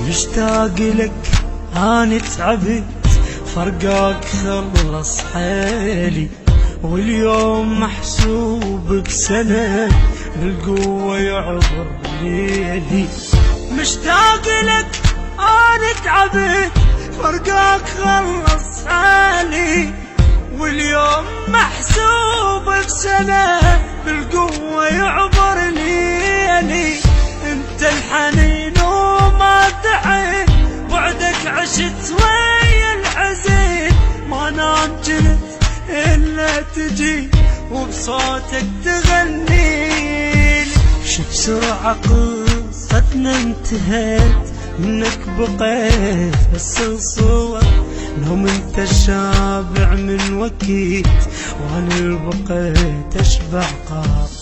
مشتاق لك أنا تعبت، فرقاك خلص حالي، واليوم محسوب بسنة بالقوة يعبر ليلي. مشتاق لك أنا تعبت، فرقاك خلص حالي، واليوم محسوب بسنة بالقوة يعبر ليلي. انت الحنين وما تعين، بعدك عشت ويا الحزين، ما نام جنت إلا تجي وبصوتك تغنيلي. شو بسرعة قصتنا انتهت، منك بقيت بس الصور، نوم انت الشابع من وكيت، وانا اللي بقيت اشبع قاف.